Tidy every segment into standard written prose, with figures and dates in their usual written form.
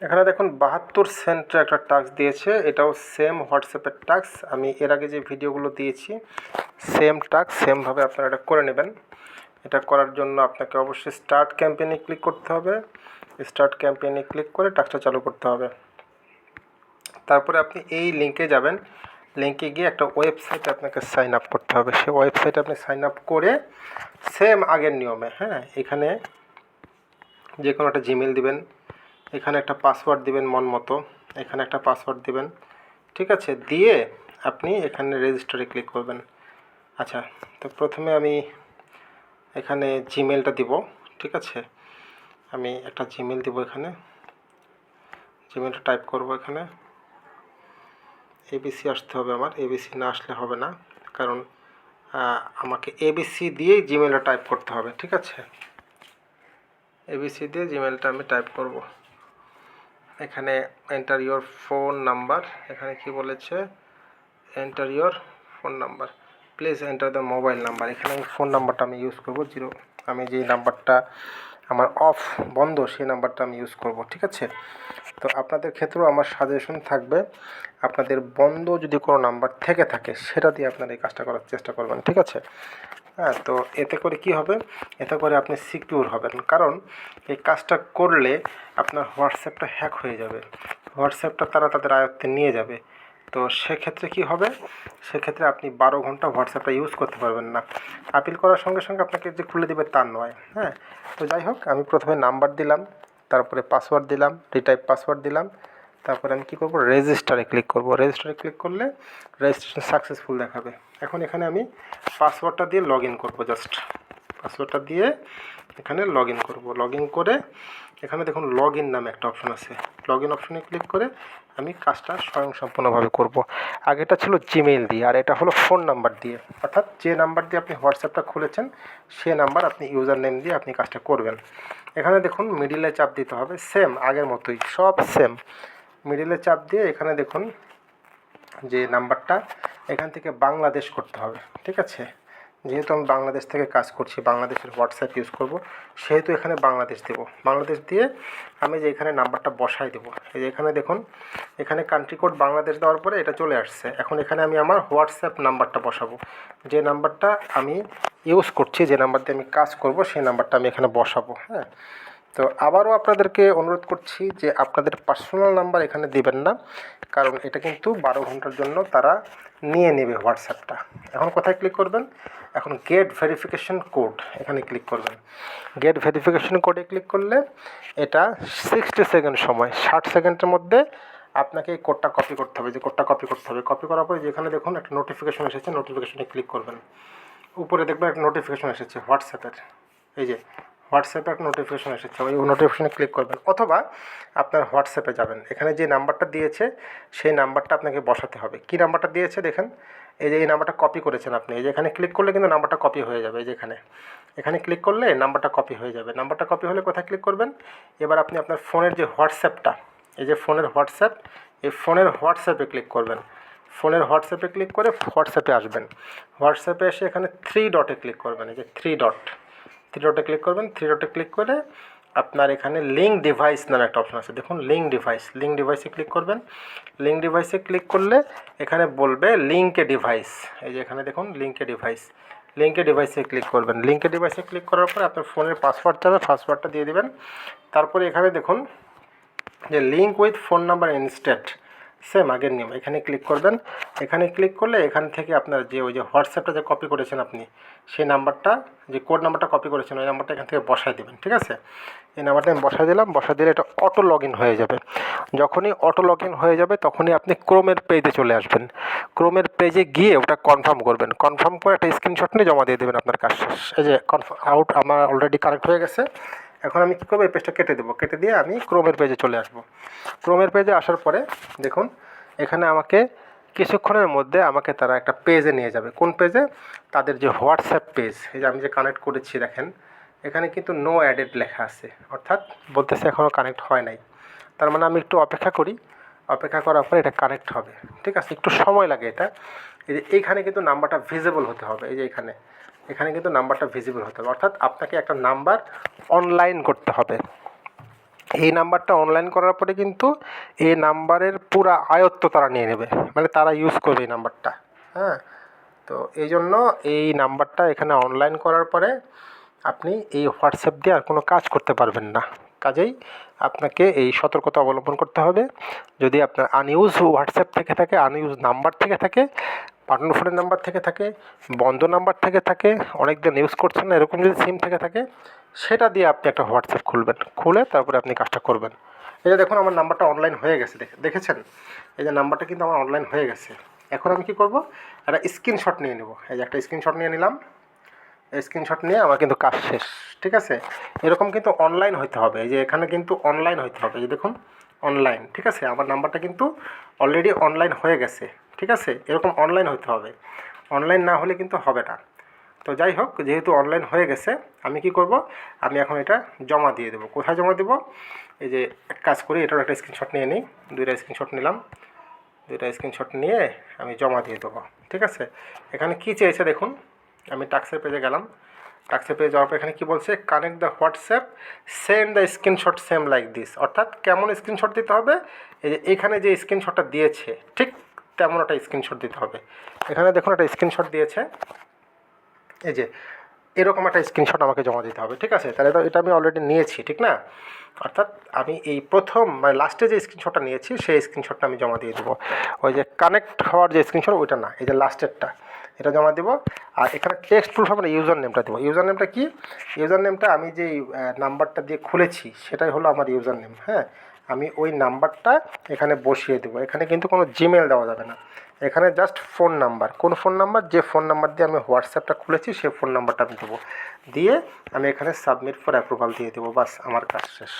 এখানে দেখুন 72 সেন্টের একটা টাস্ক দিয়েছে, এটাও সেম হোয়াটসঅ্যাপের টাস্ক। আমি এর আগে যে ভিডিওগুলো দিয়েছি সেম টাস্ক সেমভাবে আপনারা এটা করে নেবেন। এটা করার জন্য আপনাকে অবশ্যই স্টার্ট ক্যাম্পেইনে ক্লিক করতে হবে। স্টার্ট ক্যাম্পেইনে ক্লিক করে টাস্কটা চালু করতে হবে। তারপরে আপনি এই লিঙ্কে যাবেন, লিঙ্কে গিয়ে একটা ওয়েবসাইটে আপনাকে সাইন আপ করতে হবে। সেই ওয়েবসাইটে আপনি সাইন আপ করে সেম আগের নিয়মে, এখানে যে কোনো একটা জিমেল দিবেন, এখানে একটা পাসওয়ার্ড দিবেন মন মতো, এখানে একটা পাসওয়ার্ড দিবেন, ঠিক আছে? দিয়ে আপনি এখানে রেজিস্টারে ক্লিক করবেন। আচ্ছা, তো প্রথমে আমি এখানে জিমেলটা দিব, ঠিক আছে? আমি একটা জিমেল দিব, এখানে জিমেলটা টাইপ করব। এখানে এবিসি আসতে হবে আমার, এবিসি না আসলে হবে না, কারণ আমাকে এবিসি দিয়েই জিমেলটা টাইপ করতে হবে, ঠিক আছে? এবিসি দিয়ে জিমেলটা আমি টাইপ করব। এখানে এন্টার ইয়োর ফোন নাম্বার, এখানে কি বলেছে, enter your phone number, please enter the mobile number. এখানে আমি ফোন নাম্বারটা আমি ইউজ করব 0, আমি যেই নাম্বারটা আমার অফ বন্ধ সেই নাম্বারটা আমি ইউজ করব, ঠিক আছে? তো আপনাদের ক্ষেত্রেও আমার সাজেশন থাকবে, আপনাদের বন্ধ যদি কোনো নাম্বার থেকে থাকে সেটা দিয়ে আপনারা এই কাজটা করার চেষ্টা করবেন, ঠিক আছে? তো এতে করে কি হবে, এতে করে আপনি সিকিউর হবেন, কারণ এই কাজটা করলে আপনার হোয়াটসঅ্যাপটা হ্যাক হয়ে যাবে, হোয়াটসঅ্যাপটা তারা তাদের আয়ত্তে নিয়ে যাবে। তো সেক্ষেত্রে কি হবে, সেক্ষেত্রে আপনি 12 ঘন্টা হোয়াটসঅ্যাপটা ইউজ করতে পারবেন না। আপিল করার সঙ্গে সঙ্গে আপনাকে যে খুলে দেবে তা নয়। তো যাই হোক, আমি প্রথমে নাম্বার দিলাম, তারপরে পাসওয়ার্ড দিলাম, রিটাইপ পাসওয়ার্ড দিলাম, তারপরে আমি কি করব, রেজিস্টারে ক্লিক করব। রেজিস্টারে ক্লিক করলে রেজিস্ট্রেশন সাকসেসফুল দেখাবে। এখন এখানে আমি পাসওয়ার্ডটা দিয়ে লগ ইন করবো, জাস্ট পাসওয়ার্ডটা দিয়ে এখানে লগ ইন করবো। লগ ইন করে এখানে দেখুন লগ ইন নামে একটা অপশন আছে, লগ ইন অপশনে ক্লিক করে আমি কাজটা স্বয়ংসম্পূর্ণভাবে করব। আগেটা ছিল জিমেইল দিয়ে, আর এটা হলো ফোন নাম্বার দিয়ে, অর্থাৎ যে নাম্বার দিয়ে আপনি হোয়াটসঅ্যাপটা খুলেছেন সে নাম্বার আপনি ইউজার নেম দিয়ে আপনি কাজটা করবেন। এখানে দেখুন মিডিলে চাপ দিতে হবে, সেম আগের মতোই সব সেম। মিডিলে চাপ দিয়ে এখানে দেখুন যে নাম্বারটা এখান থেকে বাংলাদেশ করতে হবে, ঠিক আছে? যেহেতু আমি বাংলাদেশ থেকে কাজ করছি, বাংলাদেশের হোয়াটসঅ্যাপ ইউজ করব, সেহেতু এখানে বাংলাদেশ দেব। বাংলাদেশ দিয়ে আমি যে এখানে নাম্বারটা বসাই দেবো, এই যে এখানে দেখুন, এখানে কান্ট্রি কোড বাংলাদেশ দেওয়ার পরে এটা চলে আসছে। এখন এখানে আমি আমার হোয়াটসঅ্যাপ নাম্বারটা বসাবো, যে নাম্বারটা আমি ইউজ করছি, যে নাম্বার দিয়ে আমি কাজ করব সেই নাম্বারটা আমি এখানে বসাবো। তো আবারও আপনাদেরকে অনুরোধ করছি যে আপনাদের পার্সোনাল নাম্বার এখানে দিবেন না, কারণ এটা কিন্তু 12 ঘন্টার জন্য তারা নিয়ে নেবে হোয়াটসঅ্যাপটা। এখন কোথায় ক্লিক করবেন, এখন গেট ভেরিফিকেশন কোড এখানে ক্লিক করবেন। গেট ভেরিফিকেশন কোডে ক্লিক করলে এটা 60 সেকেন্ড সময়, 60 সেকেন্ডের মধ্যে আপনাকে এই কোডটা কপি করতে হবে, যে কোডটা কপি করতে হবে। কপি করার পরে যেখানে দেখুন একটা নোটিফিকেশন এসেছে, নোটিফিকেশনে ক্লিক করবেন। উপরে দেখবেন একটা নোটিফিকেশন এসেছে হোয়াটসঅ্যাপের, এই যে হোয়াটসঅ্যাপে একটা নোটিফিকেশন এসেছে, ওই নোটিফিকেশনে ক্লিক করবেন, অথবা আপনার হোয়াটসঅ্যাপে যাবেন, এখানে যে নাম্বারটা দিয়েছে সেই নাম্বারটা আপনাকে বসাতে হবে। কী নাম্বারটা দিয়েছে দেখেন, এই যে এই নাম্বারটা কপি করেছেন আপনি, এই যে এখানে ক্লিক করলে কিন্তু নাম্বারটা কপি হয়ে যাবে। এই যে এখানে ক্লিক করলে নাম্বারটা কপি হয়ে যাবে। নাম্বারটা কপি হলে কোথায় ক্লিক করবেন, এবার আপনি আপনার ফোনের যে হোয়াটসঅ্যাপটা, এই যে ফোনের হোয়াটসঅ্যাপ, এই ফোনের হোয়াটসঅ্যাপে ক্লিক করবেন। ফোনের হোয়াটসঅ্যাপে ক্লিক করে হোয়াটসঅ্যাপে আসবেন। হোয়াটসঅ্যাপে এসে এখানে 3 ডটে ক্লিক করবেন, এই যে 3 ডটে ক্লিক করবেন। 3 ডটে ক্লিক করে আপনার এখানে লিঙ্ক ডিভাইস নামে একটা অপশন আছে, দেখুন লিঙ্ক ডিভাইসে ক্লিক করবেন। লিঙ্ক ডিভাইসে ক্লিক করলে এখানে বলবে লিঙ্কে ডিভাইস, এই যে এখানে দেখুন লিঙ্কে ডিভাইসে ক্লিক করবেন। লিঙ্কে ডিভাইসে ক্লিক করার পরে আপনার ফোনের পাসওয়ার্ড যাবে, পাসওয়ার্ডটা দিয়ে দেবেন। তারপরে এখানে দেখুন যে link with phone number instead, same আগের নিয়ম, এখানে ক্লিক করবেন। এখানে ক্লিক করলে এখান থেকে আপনার যে ওই যে হোয়াটসঅ্যাপটা যে কপি করেছেন আপনি, সেই নাম্বারটা, যে কোড নাম্বারটা কপি করেছেন ওই নাম্বারটা এখান থেকে বসায় দেবেন, ঠিক আছে? এই নাম্বারটা আমি বসায় দিলাম, বসায় দিলে এটা অটো লগ ইন হয়ে যাবে। যখনই অটো লগ ইন হয়ে যাবে তখনই আপনি ক্রোমের পেজে চলে আসবেন। ক্রোমের পেজে গিয়ে ওটা কনফার্ম করবেন, কনফার্ম করে একটা স্ক্রিনশট নিয়ে জমা দিয়ে দেবেন, আপনার কাজ শেষ। এই যে কনফার্ম আউট আমার অলরেডি কানেক্ট হয়ে গেছে। এখন আমি কী করবো, এই পেজটা কেটে দেবো, কেটে দিয়ে আমি ক্রোমের পেজে চলে আসবো। ক্রোমের পেজে আসার পরে দেখুন এখানে আমাকে কিছুক্ষণের মধ্যে আমাকে তারা একটা পেজে নিয়ে যাবে। কোন পেজে, তাদের যে হোয়াটসঅ্যাপ পেজ, এই যে আমি যে কানেক্ট করেছি দেখেন এখানে কিন্তু নো অ্যাডেড লেখা আছে, অর্থাৎ বলতেছে এখনও কানেক্ট হয় নাই। তার মানে আমি একটু অপেক্ষা করি, অপেক্ষা করার পরে এটা কানেক্ট হবে, ঠিক আছে? একটু সময় লাগে এটা। এই যে এইখানে কিন্তু নাম্বারটা ভিজিবল হতে হবে, এই যে এখানে কিন্তু নাম্বারটা ভিজিবল হতে হবে, অর্থাৎ আপনাকে একটা নাম্বার অনলাইন করতে হবে। এই নাম্বারটা অনলাইন করার পরে কিন্তু এই নাম্বারের পুরা আয়ত্ত তারা নিয়ে নেবে, মানে তারা ইউজ করবে এই নাম্বারটা। হ্যাঁ, তো এই জন্য এই নাম্বারটা এখানে অনলাইন করার পরে আপনি এই হোয়াটসঅ্যাপ দিয়ে আর কোনো কাজ করতে পারবেন না। কাজেই আপনাকে এই সতর্কতা অবলম্বন করতে হবে। যদি আপনার আনইউজ হোয়াটসঅ্যাপ থেকে থাকে, আনইউজ নাম্বার থেকে থাকে, পাঠানো ফোনের নাম্বার থেকে থাকে, বন্ধ নাম্বার থেকে থাকে, অনেক দিন ইউজ করছেন না এরকম যদি সিম থেকে থাকে, সেটা দিয়ে আপনি একটা হোয়াটসঅ্যাপ খুলবেন, খুলে তারপরে আপনি কাজটা করবেন। এই যে দেখুন আমার নাম্বারটা অনলাইন হয়ে গেছে, দেখেছেন? এই যে নাম্বারটা কিন্তু আমার অনলাইন হয়ে গেছে। এখন আমি কী করব, একটা স্ক্রিনশট নিয়ে নেব। এই যে একটা স্ক্রিনশট নিয়ে নিলাম। এই স্ক্রিনশট নিয়ে আমার কিন্তু কাজ শেষ। ঠিক আছে, এরকম কিন্তু অনলাইন হইতে হবে। এই যে এখানে কিন্তু অনলাইন হইতে হবে, এই যে দেখুন অনলাইন। ঠিক আছে, আমার নাম্বারটা কিন্তু অলরেডি অনলাইন হয়ে গেছে। ঠিক আছে, এরকম অনলাইন হইতে হবে, অনলাইন না হলে কিন্তু হবে না। তো যাই হোক, যেহেতু অনলাইন হয়ে গেছে, আমি কি করব, আমি এখন এটা জমা দিয়ে দেবো। কোথায় জমা দেবো? এই যে এক কাজ করি, এটার একটা স্ক্রিনশট নিয়ে নিই। দুইটা স্ক্রিনশট নিলাম, দুইটা স্ক্রিনশট নিয়ে আমি জমা দিয়ে দেবো। ঠিক আছে, এখানে কী চেয়েছে দেখুন, আমি টাস্কের পেজে গেলাম। টাস্কের পেজে যাওয়ার পর এখানে কী বলছে, connect the WhatsApp, send the screenshot same like this. অর্থাৎ কেমন স্ক্রিনশট দিতে হবে, এই যে এখানে যে স্ক্রিনশটটা দিয়েছে ঠিক তেমন একটা স্ক্রিনশট দিতে হবে। এখানে দেখুন একটা স্ক্রিনশট দিয়েছে, এই যে এরকম একটা স্ক্রিনশট আমাকে জমা দিতে হবে। ঠিক আছে, তাহলে তো এটা আমি অলরেডি নিয়েছি, ঠিক না? অর্থাৎ আমি এই প্রথম মানে লাস্টে যে স্ক্রিনশটটা নিয়েছি সেই স্ক্রিনশটটা আমি জমা দিয়ে দেবো। ওই যে কানেক্ট হওয়ার যে স্ক্রিনশট ওইটা না, এই যে লাস্টেরটা, এটা জমা দেবো। আর এখানে টেক্সট প্রুফ আমরা ইউজার নেমটা দেবো। ইউজার নেমটা কি? ইউজার নেমটা আমি যেই নাম্বারটা দিয়ে খুলেছি সেটাই হলো আমার ইউজার নেম। হ্যাঁ, আমি ওই নাম্বারটা এখানে বসিয়ে দেবো। এখানে কিন্তু কোনো জিমেল দেওয়া যাবে না, এখানে জাস্ট ফোন নাম্বার। কোন ফোন নাম্বার? যে ফোন নাম্বার দিয়ে আমি হোয়াটসঅ্যাপটা খুলেছি সেই ফোন নাম্বারটা আমি দেবো, দিয়ে আমি এখানে সাবমিট ফর অ্যাপ্রুভাল দিয়ে দেবো। বাস, আমার কাজ শেষ।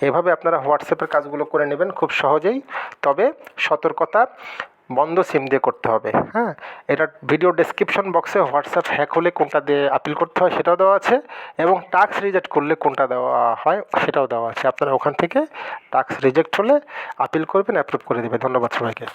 এভাবে আপনারা হোয়াটসঅ্যাপের কাজগুলো করে নেবেন খুব সহজেই। তবে সতর্কতা, বন্ধ সিম দিয়ে করতে হবে। হ্যাঁ, এটা ভিডিও ডেসক্রিপশন বক্সে হোয়াটসঅ্যাপ হ্যাক হলে কোনটা দিয়ে আপিল করতে হয় সেটাও দেওয়া আছে, এবং টাস্ক রিজেক্ট করলে কোনটা দেওয়া হয় সেটাও দেওয়া আছে। আপনারা ওখান থেকে টাস্ক রিজেক্ট হলে আপিল করবেন, অ্যাপ্রুভ করে দেবে। ধন্যবাদ সবাইকে।